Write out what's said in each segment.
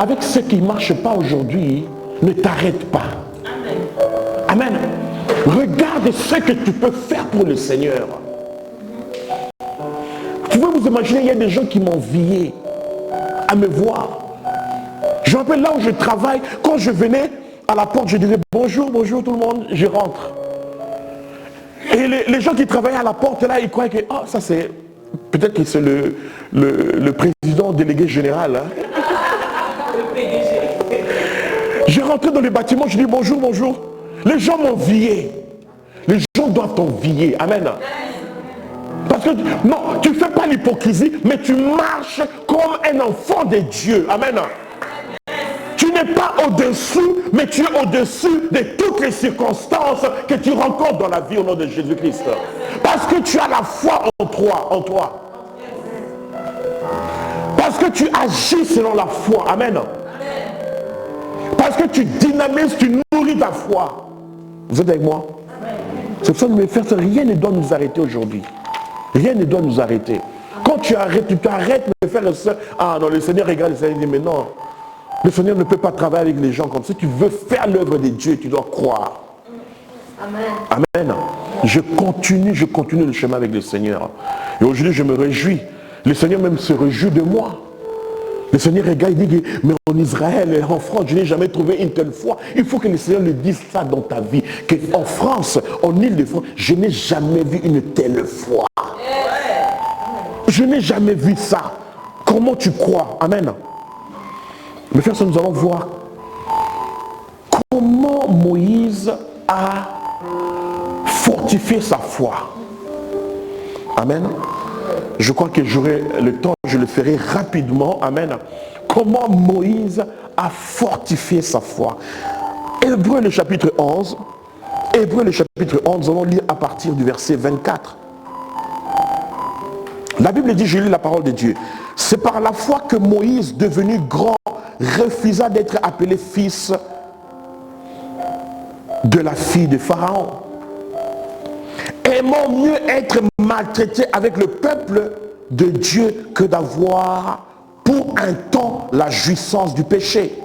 avec ce qui ne marche pas aujourd'hui, ne t'arrête pas. Amen. Regarde ce que tu peux faire pour le Seigneur. Vous pouvez vous imaginer, il y a des gens qui m'enviaient à me voir. Je me rappelle là où je travaille, quand je venais à la porte, je disais bonjour, bonjour tout le monde, je rentre. Et les gens qui travaillaient à la porte là, ils croyaient que ça c'est, peut-être que c'est le président délégué général. Hein. Je rentrais dans les bâtiments, je dis bonjour, bonjour. Les gens m'enviaient. Les gens doivent t'envier. Amen. Parce que, non, tu ne fais pas l'hypocrisie, mais tu marches comme un enfant de Dieu. Amen. Tu n'es pas au-dessous, mais tu es au-dessus de toutes les circonstances que tu rencontres dans la vie au nom de Jésus-Christ. Parce que tu as la foi en toi. Parce que tu agis selon la foi. Amen. Parce que tu dynamises, tu nourris ta foi. Vous êtes avec moi? C'est pour ça que mes frères, rien ne doit nous arrêter aujourd'hui. Rien ne doit nous arrêter. Quand tu t'arrêtes, mes frères et sœurs. Ah non, le Seigneur regarde, le Seigneur dit, mais non. Le Seigneur ne peut pas travailler avec les gens comme ça. Si tu veux faire l'œuvre de Dieu, tu dois croire. Amen. Amen. Je continue le chemin avec le Seigneur. Et aujourd'hui, je me réjouis. Le Seigneur même se réjouit de moi. Le Seigneur regarde, il dit, mais en Israël et en France, je n'ai jamais trouvé une telle foi. Il faut que le Seigneur le dise ça dans ta vie. Qu'en France, en Île-de-France, je n'ai jamais vu une telle foi. Je n'ai jamais vu ça. Comment tu crois? Amen. Mes frères, nous allons voir comment Moïse a fortifié sa foi. Amen. Je crois que j'aurai le temps, je le ferai rapidement. Amen. Comment Moïse a fortifié sa foi. Hébreux le chapitre 11. Hébreux le chapitre 11, nous allons lire à partir du verset 24. La Bible dit, je lis la parole de Dieu. C'est par la foi que Moïse, devenu grand, refusa d'être appelé fils de la fille de Pharaon. Aimant mieux être maltraité avec le peuple de Dieu que d'avoir pour un temps la jouissance du péché.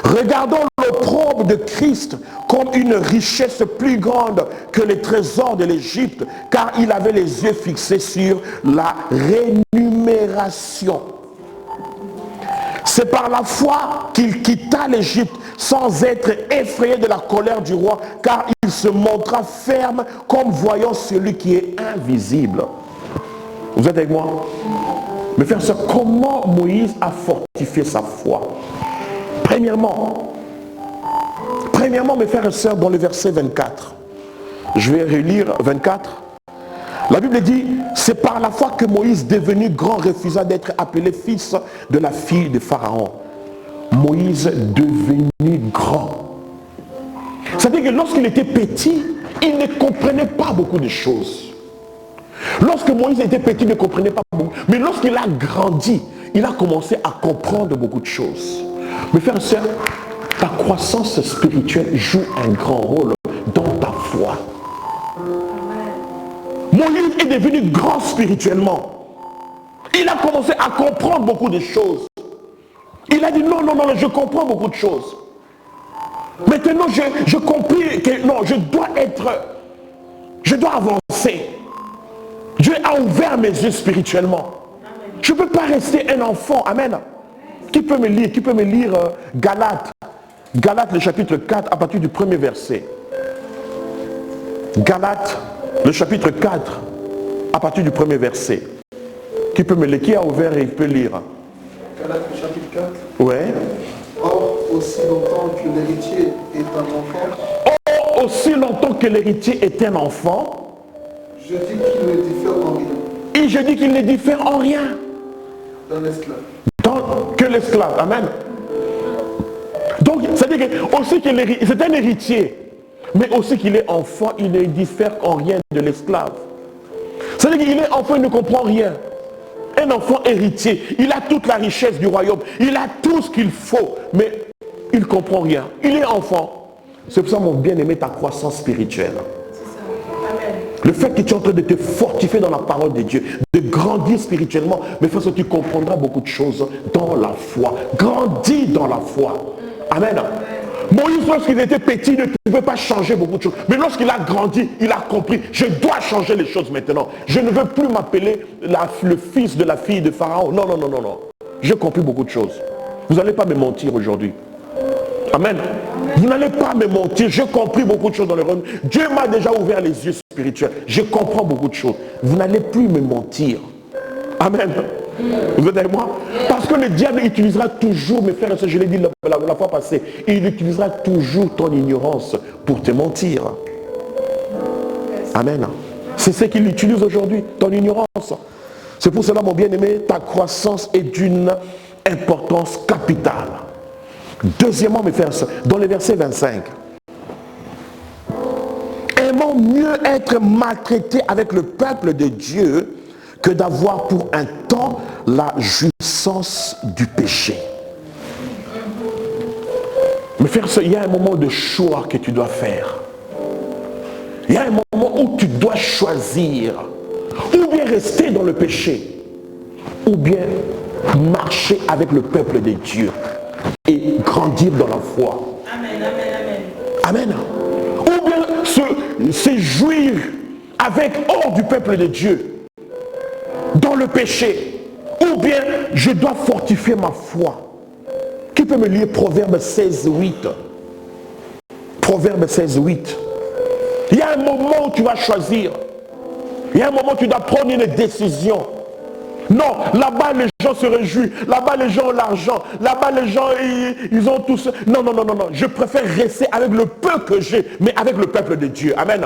Regardons l'opprobre de Christ comme une richesse plus grande que les trésors de l'Égypte, car il avait les yeux fixés sur la rémunération. C'est par la foi qu'il quitta l'Égypte sans être effrayé de la colère du roi, car il se montra ferme comme voyant celui qui est invisible. Vous êtes avec moi? Mais frères, comment Moïse a fortifié sa foi? Premièrement, mes frères et sœurs, dans le verset 24, je vais relire 24. La Bible dit, c'est par la foi que Moïse, devenu grand, refusa d'être appelé fils de la fille de Pharaon. Moïse devenu grand. C'est-à-dire que lorsqu'il était petit, il ne comprenait pas beaucoup de choses. Lorsque Moïse était petit, il ne comprenait pas beaucoup. Mais lorsqu'il a grandi, il a commencé à comprendre beaucoup de choses. Mes frères et sœurs, ta croissance spirituelle joue un grand rôle dans ta foi. Moïse est devenu grand spirituellement. Il a commencé à comprendre beaucoup de choses. Il a dit non, je comprends beaucoup de choses. Maintenant, je compris que non, je dois avancer. Dieu a ouvert mes yeux spirituellement. Je ne peux pas rester un enfant. Amen. Qui peut me lire Galates? Galates, le chapitre 4, à partir du premier verset. Galates, le chapitre 4, à partir du premier verset. Qui peut me lire? Qui a ouvert et il peut lire? Galates, le chapitre 4. Ouais. Or, aussi longtemps que l'héritier est un enfant. Or, aussi longtemps que l'héritier est un enfant. Je dis qu'il ne diffère en rien. Et je dis qu'il ne diffère en rien. Dans l'esclave. Que l'esclave. Amen. Donc, c'est-à-dire que aussi c'est un héritier, mais aussi qu'il est enfant, il ne diffère en rien de l'esclave. C'est-à-dire qu'il est enfant, il ne comprend rien. Un enfant héritier, il a toute la richesse du royaume, il a tout ce qu'il faut, mais il ne comprend rien. Il est enfant. C'est pour ça, mon bien-aimé, ta croissance spirituelle. Le fait que tu es en train de te fortifier dans la parole de Dieu, de grandir spirituellement, mais face à tu comprendras beaucoup de choses dans la foi. Grandis dans la foi. Amen. Moïse, lorsqu'il était petit, ne pouvait pas changer beaucoup de choses. Mais lorsqu'il a grandi, il a compris, je dois changer les choses maintenant. Je ne veux plus m'appeler le fils de la fille de Pharaon. Non, non, non, non, non. J'ai compris beaucoup de choses. Vous n'allez pas me mentir aujourd'hui. Amen. Vous n'allez pas me mentir. J'ai compris beaucoup de choses dans le royaume. Dieu m'a déjà ouvert les yeux spirituels. Je comprends beaucoup de choses. Vous n'allez plus me mentir. Amen. Vous êtes avec moi? Parce que le diable utilisera toujours, mes frères et sœurs, je l'ai dit la fois passée, il utilisera toujours ton ignorance pour te mentir. Amen. C'est ce qu'il utilise aujourd'hui, ton ignorance. C'est pour cela, mon bien-aimé, ta croissance est d'une importance capitale. Deuxièmement, mes frères et sœurs, dans le verset 25, aimons mieux être maltraités avec le peuple de Dieu que d'avoir pour un temps la jouissance du péché. Mes frères et sœurs, il y a un moment de choix que tu dois faire. Il y a un moment où tu dois choisir, ou bien rester dans le péché, ou bien marcher avec le peuple de Dieu et grandir dans la foi. Amen, amen, amen. Amen. Ou bien se jouir avec hors du peuple de Dieu, dans le péché. Ou bien je dois fortifier ma foi. Qui peut me lire Proverbe 16, 8? Proverbe 16, 8. Il y a un moment où tu vas choisir. Il y a un moment où tu dois prendre une décision. Non, là-bas les gens se réjouissent. Là-bas les gens ont l'argent. Là-bas les gens, ils ont tout ça. Non, non, non, non, non. Je préfère rester avec le peu que j'ai, mais avec le peuple de Dieu. Amen.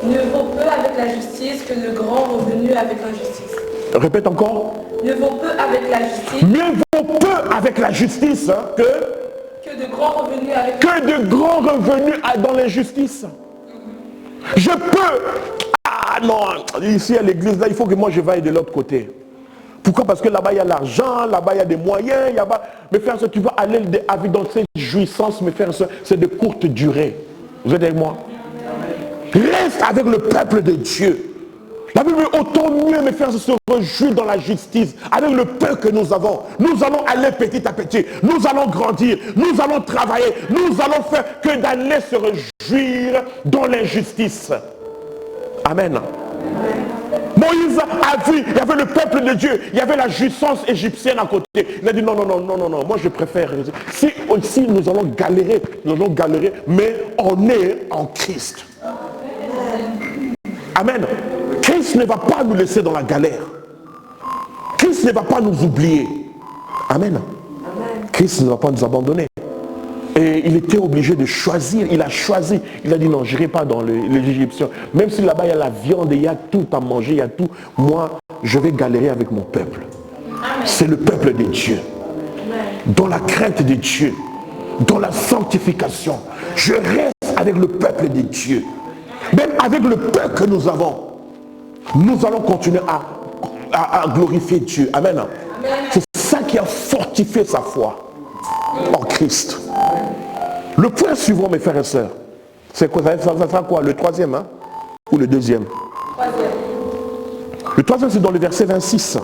Ne vaut peu avec la justice que de grands revenus avec l'injustice. Répète encore. Ne vaut peu avec la justice. Mieux vaut peu avec la justice que de grands revenus avec de grands revenus dans l'injustice. Je peux. Ah non, ici à l'église, là, il faut que moi je vaille de l'autre côté. Pourquoi? Parce que là-bas il y a l'argent, là-bas il y a des moyens, mes frères, tu vas aller dans cette jouissance, mes frères, c'est de courte durée. Vous êtes avec moi? Reste avec le peuple de Dieu. La Bible dit autant mieux, mes frères, se réjouir dans la justice avec le peu que nous avons. Nous allons aller petit à petit. Nous allons grandir. Nous allons travailler. Nous allons faire que d'aller se réjouir dans l'injustice. Amen. Moïse a vu, il y avait le peuple de Dieu, il y avait la jouissance égyptienne à côté. Il a dit non, non, non, non, non, non, moi je préfère. Si nous allons galérer, mais on est en Christ. Amen. Christ ne va pas nous laisser dans la galère. Christ ne va pas nous oublier. Amen. Christ ne va pas nous abandonner. Et il était obligé de choisir. Il a choisi. Il a dit non, je n'irai pas dans les Égyptiens. Même si là-bas il y a la viande et il y a tout à manger, il y a tout. Moi, je vais galérer avec mon peuple. C'est le peuple de Dieu. Dans la crainte de Dieu. Dans la sanctification. Je reste avec le peuple de Dieu. Même avec le peu que nous avons, nous allons continuer à glorifier Dieu. Amen. C'est ça qui a fortifié sa foi en Christ. Le point suivant, mes frères et sœurs, c'est quoi? Ça sera quoi? Le troisième, hein? Ou le deuxième? Le troisième, c'est dans le verset 26.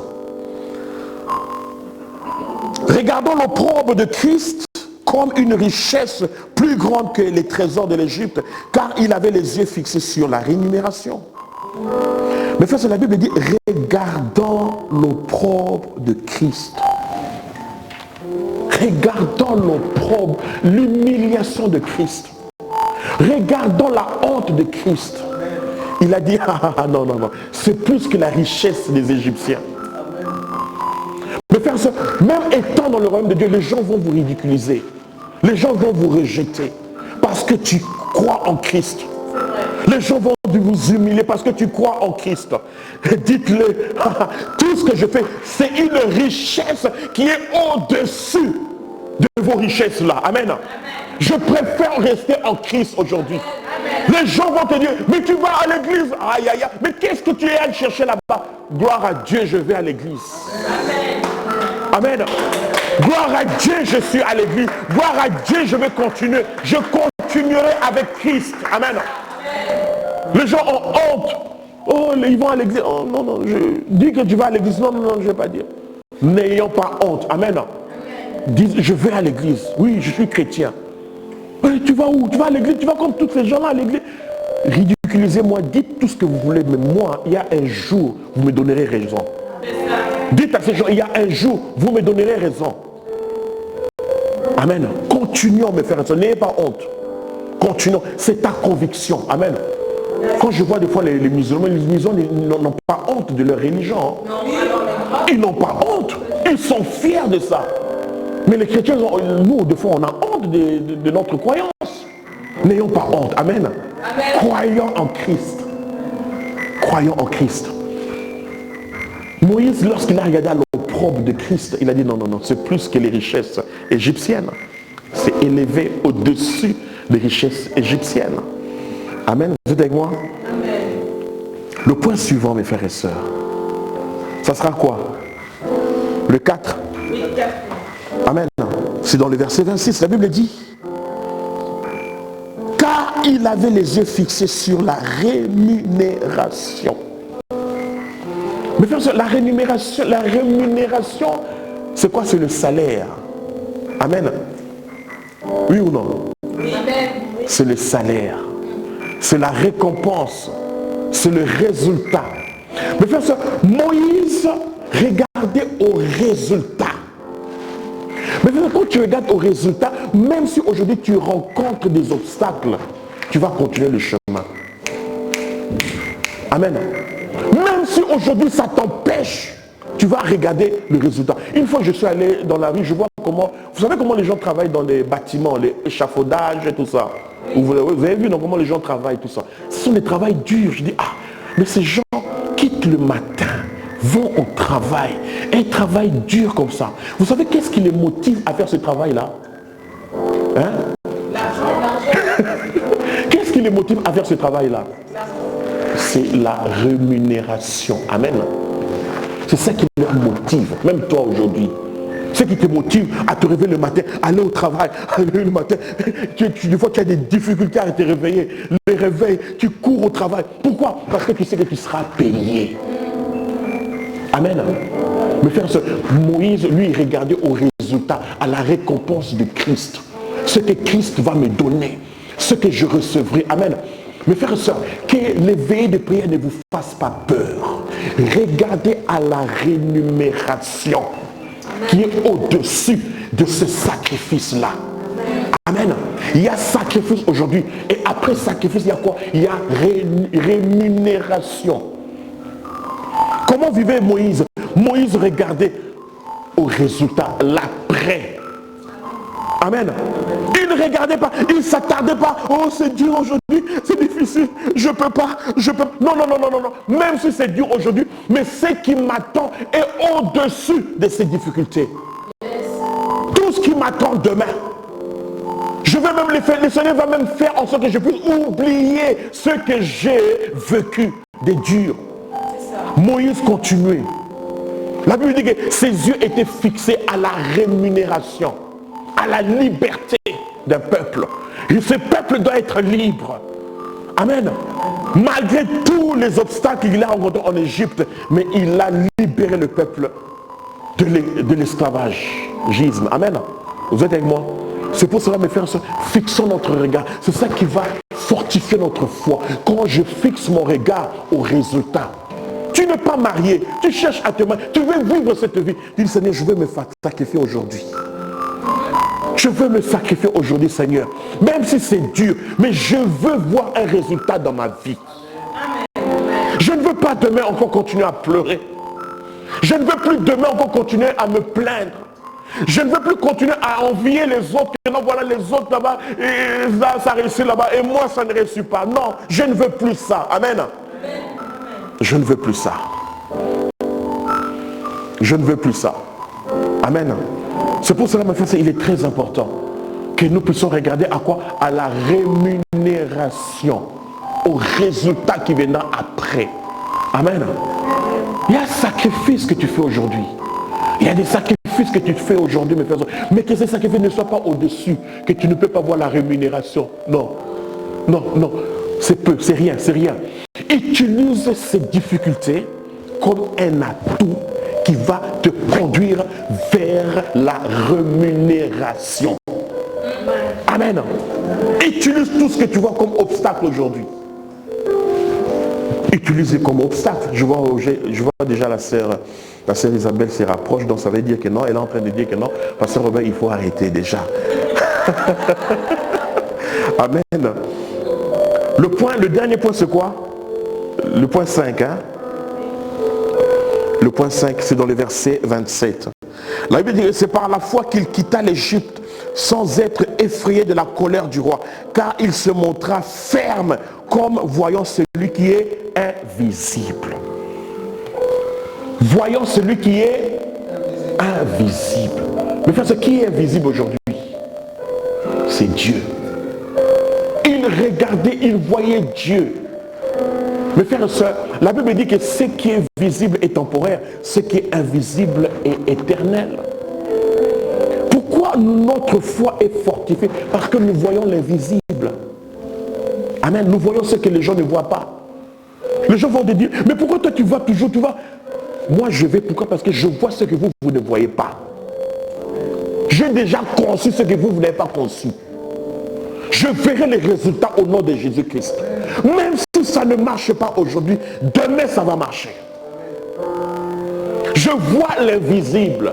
Regardons l'opprobre de Christ comme une richesse plus grande que les trésors de l'Égypte, car il avait les yeux fixés sur la rémunération. Mais frère, la Bible dit, regardons l'opprobre de Christ. Regardons l'opprobre, l'humiliation de Christ. Regardons la honte de Christ. Il a dit, non, non, non, c'est plus que la richesse des Égyptiens. Mais frère, même étant dans le royaume de Dieu, les gens vont vous ridiculiser. Les gens vont vous rejeter parce que tu crois en Christ. Les gens vont vous humilier parce que tu crois en Christ. Dites-le, tout ce que je fais, c'est une richesse qui est au-dessus de vos richesses là. Amen. Amen. Je préfère rester en Christ aujourd'hui. Les gens vont te dire, mais tu vas à l'église. Aïe, aïe, aïe. Mais qu'est-ce que tu es allé chercher là-bas? Gloire à Dieu, je vais à l'église. Amen. Amen. Gloire à Dieu, je suis à l'église. Gloire à Dieu, je vais continuer. Je continuerai avec Christ. Amen. Les gens ont honte. Oh, ils vont à l'église. Oh, non, non, dis que tu vas à l'église. Non, non, non, je ne vais pas dire. N'ayons pas honte. Amen. Dis, je vais à l'église. Oui, je suis chrétien. Tu vas où? Tu vas à l'église? Tu vas comme tous ces gens-là à l'église? Ridiculisez-moi, dites tout ce que vous voulez, mais moi, il y a un jour, vous me donnerez raison. Dites à ces gens, il y a un jour, vous me donnerez raison. Amen. Continuons, mes frères et sœurs, n'ayez pas honte. Continuons, c'est ta conviction. Amen. Quand je vois des fois les musulmans n'ont pas honte de leur religion. Ils n'ont pas honte. Ils sont fiers de ça. Mais les chrétiens, nous, des fois, on a honte de notre croyance. N'ayons pas honte. Amen. Amen. Croyons en Christ. Croyons en Christ. Moïse, lorsqu'il a regardé à l'opprobre de Christ, il a dit non, non, non, c'est plus que les richesses égyptiennes. C'est élevé au-dessus des richesses égyptiennes. Amen. Vous êtes avec moi? Amen. Le point suivant, mes frères et sœurs, ça sera quoi? Le 4. Oui, 4. Amen. C'est dans le verset 26, la Bible dit, car il avait les yeux fixés sur la rémunération. Mais frères et sœurs, la rémunération, c'est quoi? C'est le salaire. Amen. Oui ou non? Oui. Amen. C'est le salaire. C'est la récompense. C'est le résultat. Mais frères et sœurs, Moïse regardait au résultat. Mais quand tu regardes au résultat, même si aujourd'hui tu rencontres des obstacles, tu vas continuer le chemin. Amen. Même si aujourd'hui ça t'empêche, tu vas regarder le résultat. Une fois je suis allé dans la rue, je vois comment, vous savez comment les gens travaillent dans les bâtiments, les échafaudages et tout ça. Vous avez vu comment les gens travaillent, tout ça. Ce sont des travails durs. Je dis, ah, mais ces gens quittent le matin, vont au travail, et travaillent dur comme ça. Vous savez qu'est-ce qui les motive à faire ce travail-là? Hein? Qu'est-ce qui les motive à faire ce travail-là? C'est la rémunération. Amen. C'est ça qui leur motive, même toi aujourd'hui. Ce qui te motive à te réveiller le matin, aller au travail, aller le matin. Des fois, tu as des difficultés à te réveiller. Les réveils, tu cours au travail. Pourquoi? Parce que tu sais que tu seras payé. Amen. Mais frère, Moïse, lui, il regardait au résultat, à la récompense de Christ. Ce que Christ va me donner, ce que je recevrai. Amen. Mes frères et sœurs, que les veillées de prière ne vous fassent pas peur. Regardez à la rémunération qui est au-dessus de ce sacrifice-là. Amen. Il y a sacrifice aujourd'hui. Et après sacrifice, il y a quoi? Il y a rémunération. Comment vivait Moïse? Moïse regardait au résultat, l'après. Amen. Il ne regardait pas, il ne s'attardait pas. Oh, c'est dur aujourd'hui, c'est difficile, je ne peux pas, Non, non, non, non, non, non. Même si c'est dur aujourd'hui, mais ce qui m'attend est au-dessus de ces difficultés. Tout ce qui m'attend demain, je vais même les faire, le Seigneur va même faire en sorte que je puisse oublier ce que j'ai vécu de dur. Moïse continuait. La Bible dit que ses yeux étaient fixés à la rémunération, à la liberté d'un peuple. Et ce peuple doit être libre. Amen. Malgré tous les obstacles qu'il a rencontrés en Égypte, mais il a libéré le peuple de l'esclavagisme. Amen. Vous êtes avec moi? C'est pour cela, mes frères, fixons notre regard. C'est ça qui va fortifier notre foi. Quand je fixe mon regard au résultat. Tu n'es pas marié, tu cherches à te marier, tu veux vivre cette vie. Dis, Seigneur, je veux me sacrifier aujourd'hui. Je veux me sacrifier aujourd'hui, Seigneur. Même si c'est dur, mais je veux voir un résultat dans ma vie. Je ne veux pas demain encore continuer à pleurer. Je ne veux plus demain encore continuer à me plaindre. Je ne veux plus continuer à envier les autres. Non, voilà les autres là-bas, et ça réussit là-bas, et moi ça ne réussit pas. Non, je ne veux plus ça. Amen. Je ne veux plus ça. Je ne veux plus ça. Amen. C'est pour cela, mes frères, il est très important que nous puissions regarder à quoi? À la rémunération, au résultat qui viendra après. Amen. Il y a un sacrifice que tu fais aujourd'hui. Il y a des sacrifices que tu fais aujourd'hui, mes frères. Mais que ces sacrifices ne soient pas au-dessus, que tu ne peux pas voir la rémunération. Non. Non, non. C'est peu, c'est rien, c'est rien. Utilise ces difficultés comme un atout qui va te conduire vers la rémunération. Amen. Utilise tout ce que tu vois comme obstacle aujourd'hui. Utilise comme obstacle. Je vois déjà la sœur Isabelle se rapproche, donc ça veut dire que non, elle est en train de dire que non, pasteur Robert, il faut arrêter déjà. Amen. Le dernier point, c'est quoi? Le point 5, hein? Le point 5, c'est dans le verset 27. La Bible dit que c'est par la foi qu'il quitta l'Égypte sans être effrayé de la colère du roi, car il se montra ferme comme voyant celui qui est invisible. Voyons celui qui est invisible. Mais frère, ce qui est invisible aujourd'hui, c'est Dieu. Il regardait, il voyait Dieu. Mes frères et sœurs, la Bible dit que ce qui est visible est temporaire, ce qui est invisible est éternel. Pourquoi notre foi est fortifiée? Parce que nous voyons l'invisible. Amen. Nous voyons ce que les gens ne voient pas. Les gens vont te dire, mais pourquoi toi tu vois toujours, tu vois? Moi je vais, pourquoi? Parce que je vois ce que vous ne voyez pas. J'ai déjà conçu ce que vous n'avez pas conçu. Je verrai les résultats au nom de Jésus-Christ. Même si ça ne marche pas aujourd'hui, demain ça va marcher. Je vois l'invisible.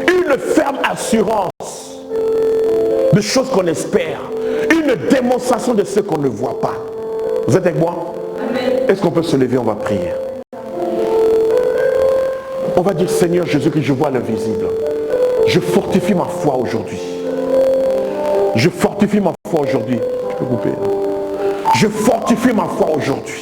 Une ferme assurance de choses qu'on espère. Une démonstration de ce qu'on ne voit pas. Vous êtes avec moi? Est-ce qu'on peut se lever? On va prier. On va dire, Seigneur Jésus-Christ, je vois l'invisible. Je fortifie ma foi aujourd'hui. Je fortifie ma foi aujourd'hui. Je peux couper. Je fortifie ma foi aujourd'hui.